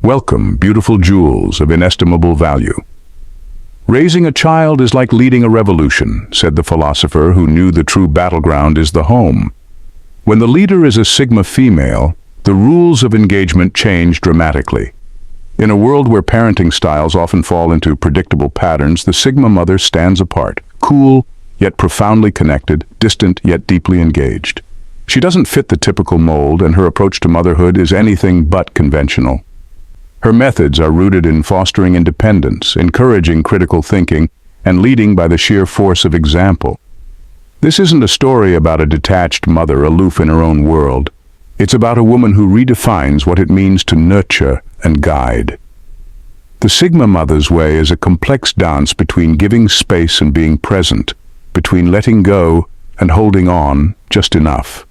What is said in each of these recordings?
Welcome, beautiful jewels of inestimable value. Raising a child is like leading a revolution, said the philosopher who knew the true battleground is the home. When the leader is a Sigma female, the rules of engagement change dramatically. In a world where parenting styles often fall into predictable patterns, the Sigma mother stands apart, cool, yet profoundly connected, distant, yet deeply engaged. She doesn't fit the typical mold, and her approach to motherhood is anything but conventional. Her methods are rooted in fostering independence, encouraging critical thinking, and leading by the sheer force of example. This isn't a story about a detached mother aloof in her own world. It's about a woman who redefines what it means to nurture and guide. The Sigma mother's way is a complex dance between giving space and being present, between letting go and holding on just enough.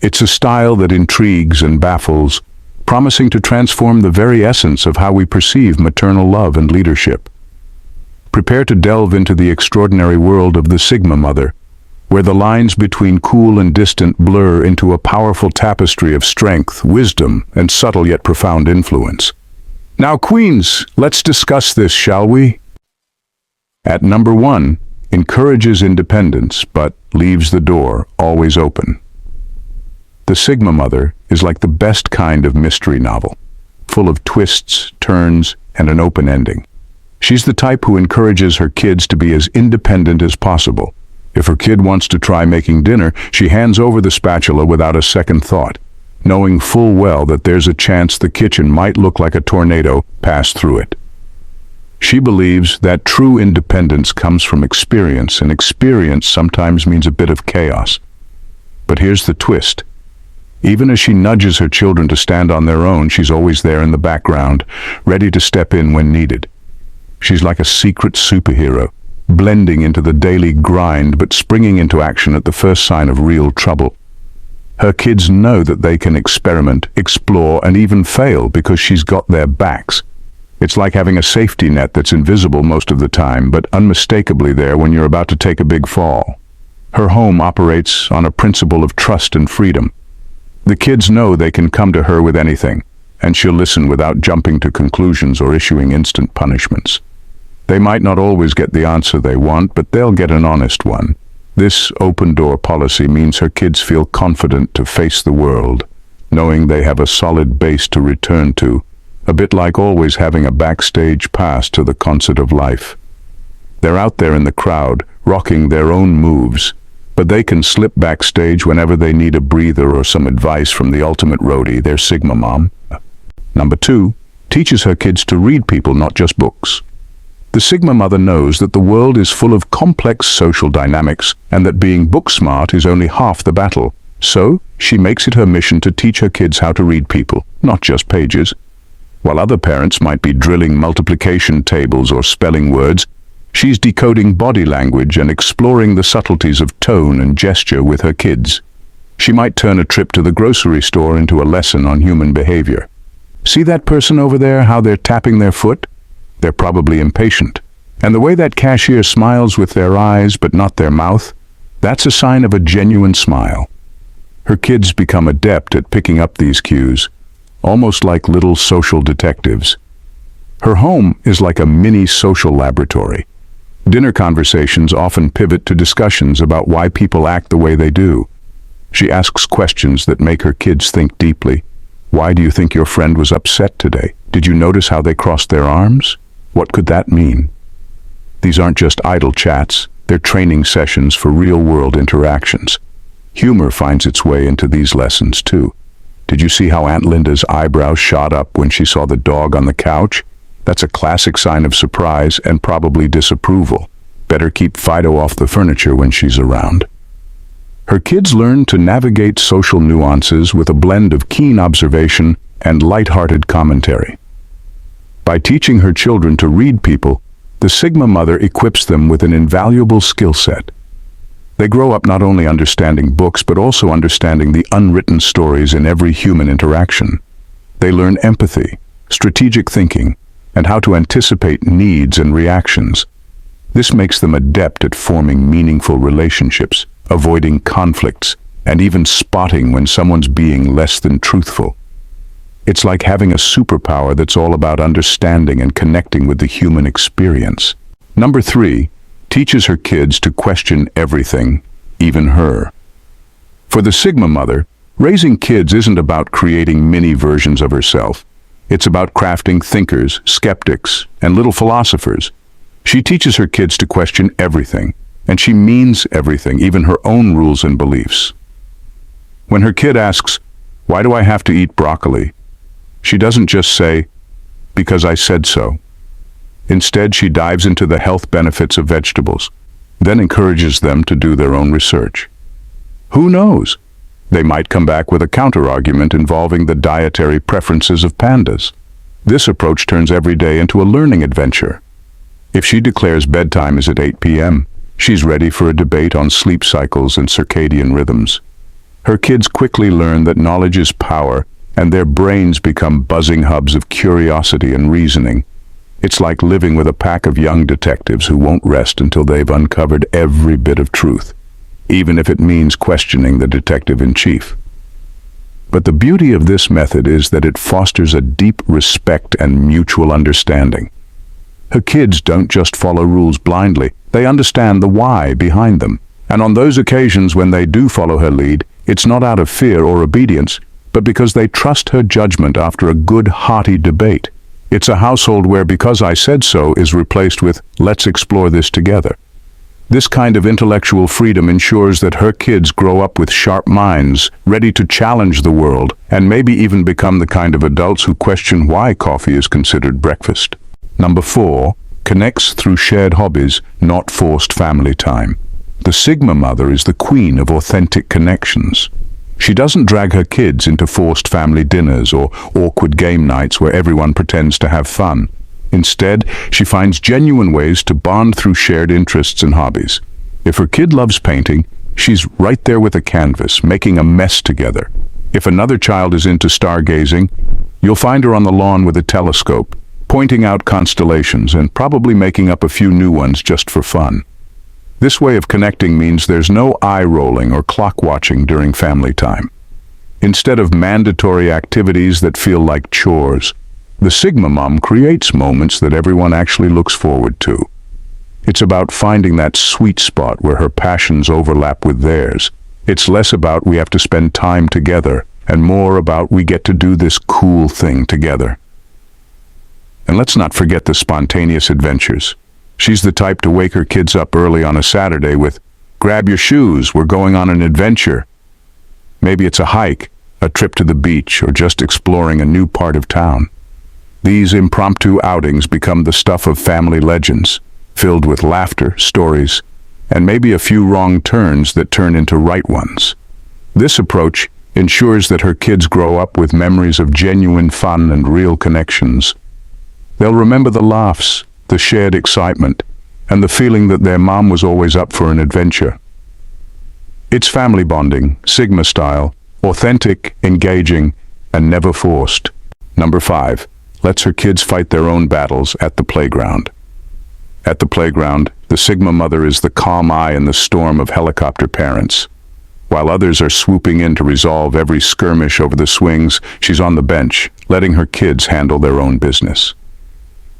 It's a style that intrigues and baffles, promising to transform the very essence of how we perceive maternal love and leadership. Prepare to delve into the extraordinary world of the Sigma mother, where the lines between cool and distant blur into a powerful tapestry of strength, wisdom, and subtle yet profound influence. Now, queens, let's discuss this, shall we? At number 1, encourages independence, but leaves the door always open. The Sigma mother is like the best kind of mystery novel, full of twists, turns, and an open ending. She's the type who encourages her kids to be as independent as possible. If her kid wants to try making dinner, she hands over the spatula without a second thought, knowing full well that there's a chance the kitchen might look like a tornado passed through it. She believes that true independence comes from experience, and experience sometimes means a bit of chaos. But here's the twist. Even as she nudges her children to stand on their own, she's always there in the background, ready to step in when needed. She's like a secret superhero, blending into the daily grind but springing into action at the first sign of real trouble. Her kids know that they can experiment, explore, and even fail because she's got their backs. It's like having a safety net that's invisible most of the time, but unmistakably there when you're about to take a big fall. Her home operates on a principle of trust and freedom. The kids know they can come to her with anything, and she'll listen without jumping to conclusions or issuing instant punishments. They might not always get the answer they want, but they'll get an honest one. This open-door policy means her kids feel confident to face the world, knowing they have a solid base to return to, a bit like always having a backstage pass to the concert of life. They're out there in the crowd, rocking their own moves, but they can slip backstage whenever they need a breather or some advice from the ultimate roadie, their Sigma mom. Number 2, teaches her kids to read people, not just books. The Sigma mother knows that the world is full of complex social dynamics and that being book smart is only half the battle. So, she makes it her mission to teach her kids how to read people, not just pages. While other parents might be drilling multiplication tables or spelling words, she's decoding body language and exploring the subtleties of tone and gesture with her kids. She might turn a trip to the grocery store into a lesson on human behavior. See that person over there, how they're tapping their foot? They're probably impatient. And the way that cashier smiles with their eyes but not their mouth, that's a sign of a genuine smile. Her kids become adept at picking up these cues, almost like little social detectives. Her home is like a mini social laboratory. Dinner conversations often pivot to discussions about why people act the way they do. She asks questions that make her kids think deeply. Why do you think your friend was upset today? Did you notice how they crossed their arms? What could that mean? These aren't just idle chats, they're training sessions for real-world interactions. Humor finds its way into these lessons too. Did you see how Aunt Linda's eyebrows shot up when she saw the dog on the couch? That's a classic sign of surprise and probably disapproval. Better keep Fido off the furniture when she's around. Her kids learn to navigate social nuances with a blend of keen observation and light-hearted commentary. By teaching her children to read people, the Sigma mother equips them with an invaluable skill set. They grow up not only understanding books, but also understanding the unwritten stories in every human interaction. They learn empathy, strategic thinking, and how to anticipate needs and reactions. This makes them adept at forming meaningful relationships, avoiding conflicts, and even spotting when someone's being less than truthful. It's like having a superpower that's all about understanding and connecting with the human experience. Number 3, teaches her kids to question everything, even her. For the Sigma mother, raising kids isn't about creating mini versions of herself. It's about crafting thinkers, skeptics, and little philosophers. She teaches her kids to question everything, and she means everything, even her own rules and beliefs. When her kid asks, "Why do I have to eat broccoli?" she doesn't just say, "Because I said so." Instead, she dives into the health benefits of vegetables, then encourages them to do their own research. Who knows? They might come back with a counter-argument involving the dietary preferences of pandas. This approach turns every day into a learning adventure. If she declares bedtime is at 8 p.m., she's ready for a debate on sleep cycles and circadian rhythms. Her kids quickly learn that knowledge is power, and their brains become buzzing hubs of curiosity and reasoning. It's like living with a pack of young detectives who won't rest until they've uncovered every bit of truth, even if it means questioning the detective-in-chief. But the beauty of this method is that it fosters a deep respect and mutual understanding. Her kids don't just follow rules blindly, they understand the why behind them. And on those occasions when they do follow her lead, it's not out of fear or obedience, but because they trust her judgment after a good, hearty debate. It's a household where "because I said so" is replaced with "let's explore this together." This kind of intellectual freedom ensures that her kids grow up with sharp minds, ready to challenge the world, and maybe even become the kind of adults who question why coffee is considered breakfast. Number 4, connects through shared hobbies, not forced family time. The Sigma mother is the queen of authentic connections. She doesn't drag her kids into forced family dinners or awkward game nights where everyone pretends to have fun. Instead, she finds genuine ways to bond through shared interests and hobbies. If her kid loves painting, she's right there with a canvas, making a mess together. If another child is into stargazing, you'll find her on the lawn with a telescope, pointing out constellations and probably making up a few new ones just for fun. This way of connecting means there's no eye-rolling or clock-watching during family time. Instead of mandatory activities that feel like chores, the Sigma mom creates moments that everyone actually looks forward to. It's about finding that sweet spot where her passions overlap with theirs. It's less about "we have to spend time together" and more about "we get to do this cool thing together." And let's not forget the spontaneous adventures. She's the type to wake her kids up early on a Saturday with, "Grab your shoes, we're going on an adventure." Maybe it's a hike, a trip to the beach, or just exploring a new part of town. These impromptu outings become the stuff of family legends, filled with laughter, stories, and maybe a few wrong turns that turn into right ones. This approach ensures that her kids grow up with memories of genuine fun and real connections. They'll remember the laughs, the shared excitement, and the feeling that their mom was always up for an adventure. It's family bonding, Sigma style, authentic, engaging, and never forced. Number 5, lets her kids fight their own battles at the playground. At the playground, the Sigma mother is the calm eye in the storm of helicopter parents. While others are swooping in to resolve every skirmish over the swings, she's on the bench, letting her kids handle their own business.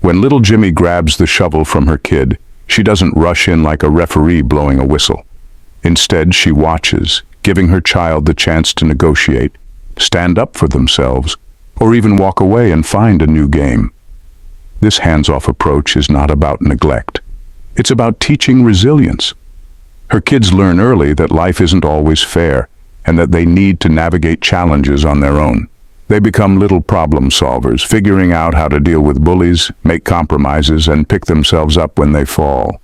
When little Jimmy grabs the shovel from her kid, she doesn't rush in like a referee blowing a whistle. Instead, she watches, giving her child the chance to negotiate, stand up for themselves, or even walk away and find a new game. This hands-off approach is not about neglect. It's about teaching resilience. Her kids learn early that life isn't always fair, and that they need to navigate challenges on their own. They become little problem solvers, figuring out how to deal with bullies, make compromises, and pick themselves up when they fall.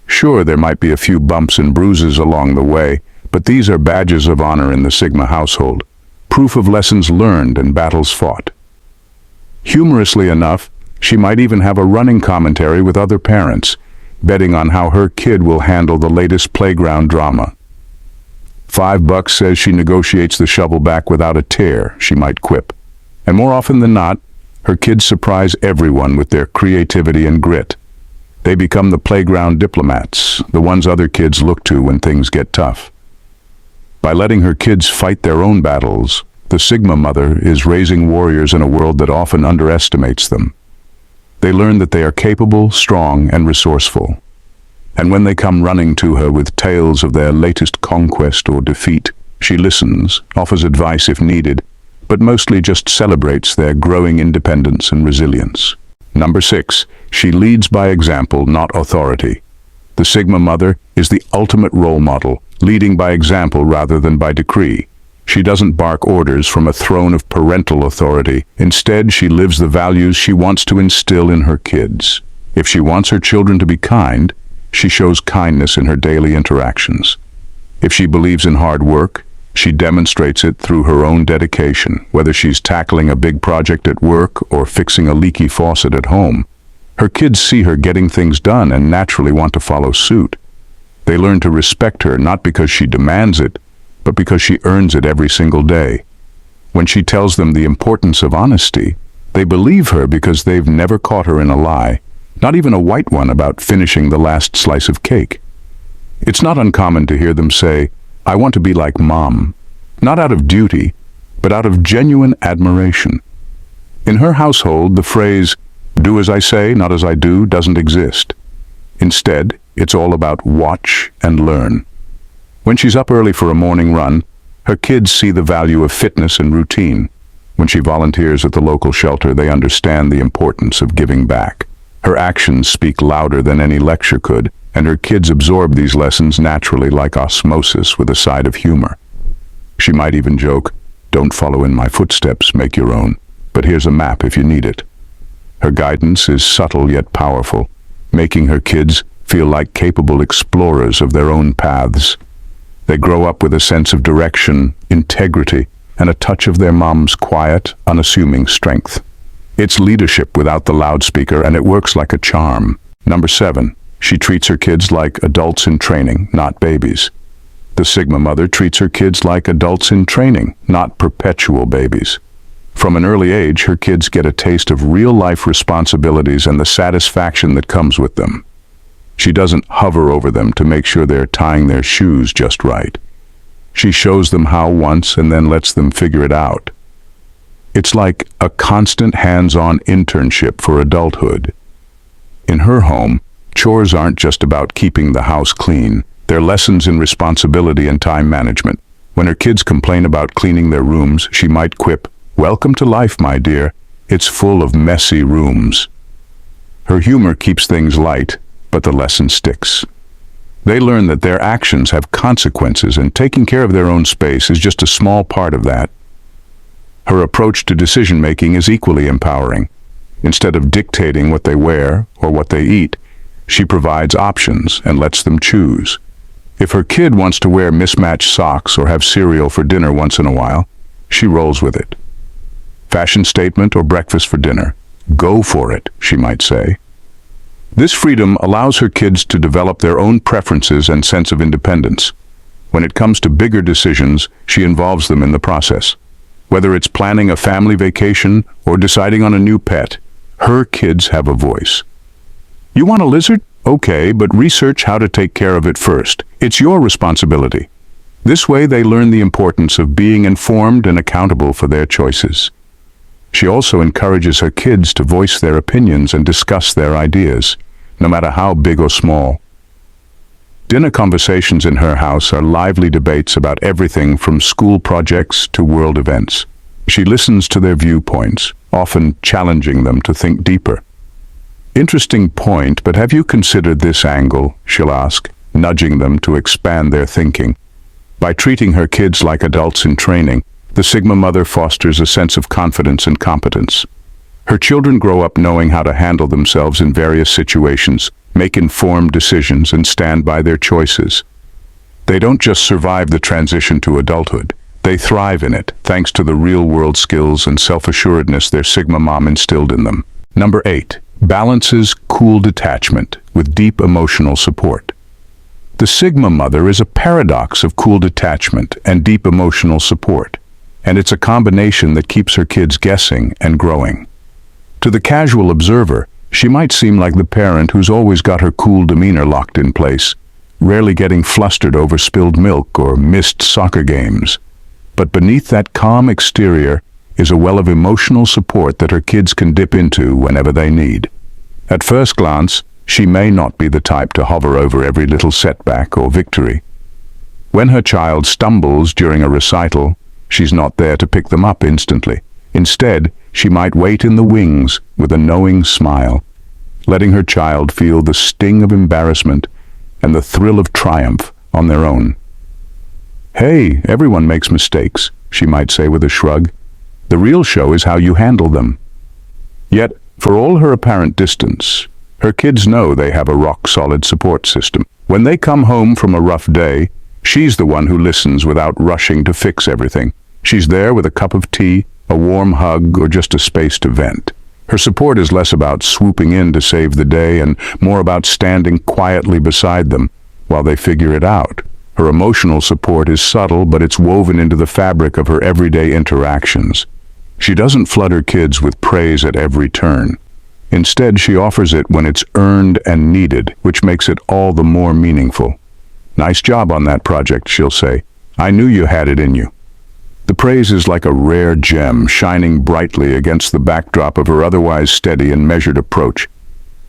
Sure, there might be a few bumps and bruises along the way, but these are badges of honor in the Sigma household, proof of lessons learned and battles fought. Humorously enough, she might even have a running commentary with other parents, betting on how her kid will handle the latest playground drama. $5 says she negotiates the shovel back without a tear, she might quip. And more often than not, her kids surprise everyone with their creativity and grit. They become the playground diplomats, the ones other kids look to when things get tough. By letting her kids fight their own battles, The Sigma mother is raising warriors in a world that often underestimates them. They learn that they are capable, strong, and resourceful. And when they come running to her with tales of their latest conquest or defeat, she listens, offers advice if needed, but mostly just celebrates their growing independence and resilience. Number 6, she leads by example, not authority. The Sigma mother is the ultimate role model, leading by example rather than by decree. She doesn't bark orders from a throne of parental authority. Instead, she lives the values she wants to instill in her kids. If she wants her children to be kind, she shows kindness in her daily interactions. If she believes in hard work, she demonstrates it through her own dedication, whether she's tackling a big project at work or fixing a leaky faucet at home. Her kids see her getting things done and naturally want to follow suit. They learn to respect her not because she demands it, but because she earns it every single day. When she tells them the importance of honesty, they believe her because they've never caught her in a lie, not even a white one about finishing the last slice of cake. It's not uncommon to hear them say, "I want to be like Mom," not out of duty, but out of genuine admiration. In her household, the phrase, "do as I say, not as I do," doesn't exist. Instead, it's all about watch and learn. When she's up early for a morning run, her kids see the value of fitness and routine. When she volunteers at the local shelter, they understand the importance of giving back. Her actions speak louder than any lecture could, and her kids absorb these lessons naturally like osmosis with a side of humor. She might even joke, "Don't follow in my footsteps, make your own, but here's a map if you need it." Her guidance is subtle yet powerful, making her kids feel like capable explorers of their own paths. They grow up with a sense of direction, integrity, and a touch of their mom's quiet, unassuming strength. It's leadership without the loudspeaker, and it works like a charm. Number 7, she treats her kids like adults in training, not babies. The Sigma mother treats her kids like adults in training, not perpetual babies. From an early age, her kids get a taste of real-life responsibilities and the satisfaction that comes with them. She doesn't hover over them to make sure they're tying their shoes just right. She shows them how once and then lets them figure it out. It's like a constant hands-on internship for adulthood. In her home, chores aren't just about keeping the house clean. They're lessons in responsibility and time management. When her kids complain about cleaning their rooms, she might quip, "Welcome to life, my dear. It's full of messy rooms." Her humor keeps things light, but the lesson sticks. They learn that their actions have consequences, and taking care of their own space is just a small part of that. Her approach to decision-making is equally empowering. Instead of dictating what they wear or what they eat, she provides options and lets them choose. If her kid wants to wear mismatched socks or have cereal for dinner once in a while, she rolls with it. Fashion statement or breakfast for dinner? Go for it, she might say. This freedom allows her kids to develop their own preferences and sense of independence. When it comes to bigger decisions, she involves them in the process. Whether it's planning a family vacation or deciding on a new pet, her kids have a voice. You want a lizard? Okay, but research how to take care of it first. It's your responsibility. This way they learn the importance of being informed and accountable for their choices. She also encourages her kids to voice their opinions and discuss their ideas, no matter how big or small. Dinner conversations in her house are lively debates about everything from school projects to world events. She listens to their viewpoints, often challenging them to think deeper. "Interesting point, but have you considered this angle?" she'll ask, nudging them to expand their thinking. By treating her kids like adults in training, the Sigma mother fosters a sense of confidence and competence. Her children grow up knowing how to handle themselves in various situations, make informed decisions, and stand by their choices. They don't just survive the transition to adulthood. They thrive in it, thanks to the real-world skills and self-assuredness their Sigma mom instilled in them. Number 8, balances cool detachment with deep emotional support. The Sigma mother is a paradox of cool detachment and deep emotional support, and it's a combination that keeps her kids guessing and growing. To the casual observer, she might seem like the parent who's always got her cool demeanor locked in place, rarely getting flustered over spilled milk or missed soccer games. But beneath that calm exterior is a well of emotional support that her kids can dip into whenever they need. At first glance, she may not be the type to hover over every little setback or victory. When her child stumbles during a recital, she's not there to pick them up instantly. Instead, she might wait in the wings with a knowing smile, letting her child feel the sting of embarrassment and the thrill of triumph on their own. "Hey, everyone makes mistakes," she might say with a shrug. "The real show is how you handle them." Yet, for all her apparent distance, her kids know they have a rock-solid support system. When they come home from a rough day, she's the one who listens without rushing to fix everything. She's there with a cup of tea, a warm hug, or just a space to vent. Her support is less about swooping in to save the day and more about standing quietly beside them while they figure it out. Her emotional support is subtle, but it's woven into the fabric of her everyday interactions. She doesn't flood her kids with praise at every turn. Instead, she offers it when it's earned and needed, which makes it all the more meaningful. "Nice job on that project," she'll say. "I knew you had it in you." The praise is like a rare gem shining brightly against the backdrop of her otherwise steady and measured approach.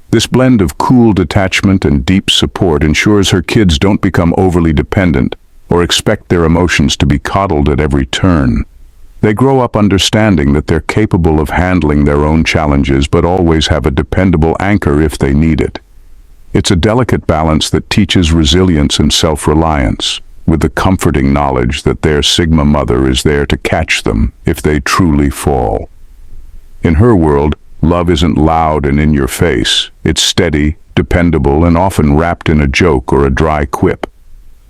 This blend of cool detachment and deep support ensures her kids don't become overly dependent or expect their emotions to be coddled at every turn. They grow up understanding that they're capable of handling their own challenges, but always have a dependable anchor if they need it. It's a delicate balance that teaches resilience and self-reliance, with the comforting knowledge that their Sigma mother is there to catch them if they truly fall. In her world, love isn't loud and in your face. It's steady, dependable, and often wrapped in a joke or a dry quip.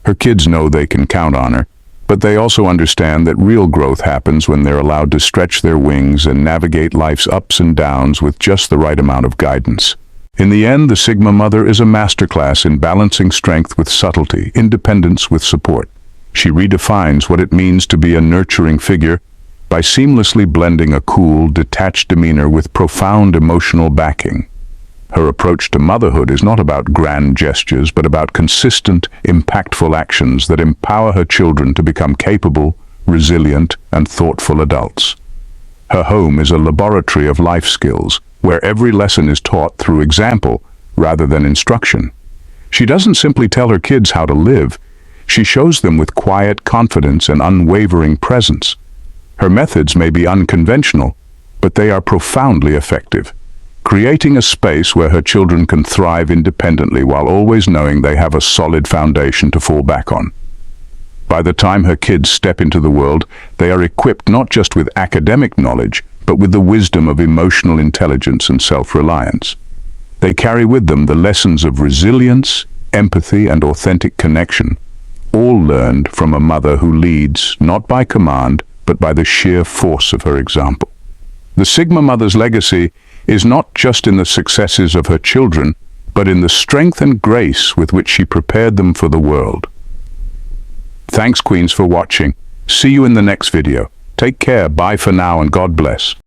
Her kids know they can count on her, but they also understand that real growth happens when they're allowed to stretch their wings and navigate life's ups and downs with just the right amount of guidance. In the end, the Sigma mother is a masterclass in balancing strength with subtlety, independence with support. She redefines what it means to be a nurturing figure by seamlessly blending a cool, detached demeanor with profound emotional backing. Her approach to motherhood is not about grand gestures, but about consistent, impactful actions that empower her children to become capable, resilient, and thoughtful adults. Her home is a laboratory of life skills, where every lesson is taught through example rather than instruction. She doesn't simply tell her kids how to live, she shows them with quiet confidence and unwavering presence. Her methods may be unconventional, but they are profoundly effective, creating a space where her children can thrive independently while always knowing they have a solid foundation to fall back on. By the time her kids step into the world, they are equipped not just with academic knowledge, but with the wisdom of emotional intelligence and self-reliance. They carry with them the lessons of resilience, empathy, and authentic connection, all learned from a mother who leads, not by command, but by the sheer force of her example. The Sigma mother's legacy is not just in the successes of her children, but in the strength and grace with which she prepared them for the world. Thanks, Queens, for watching. See you in the next video. Take care, bye for now, and God bless.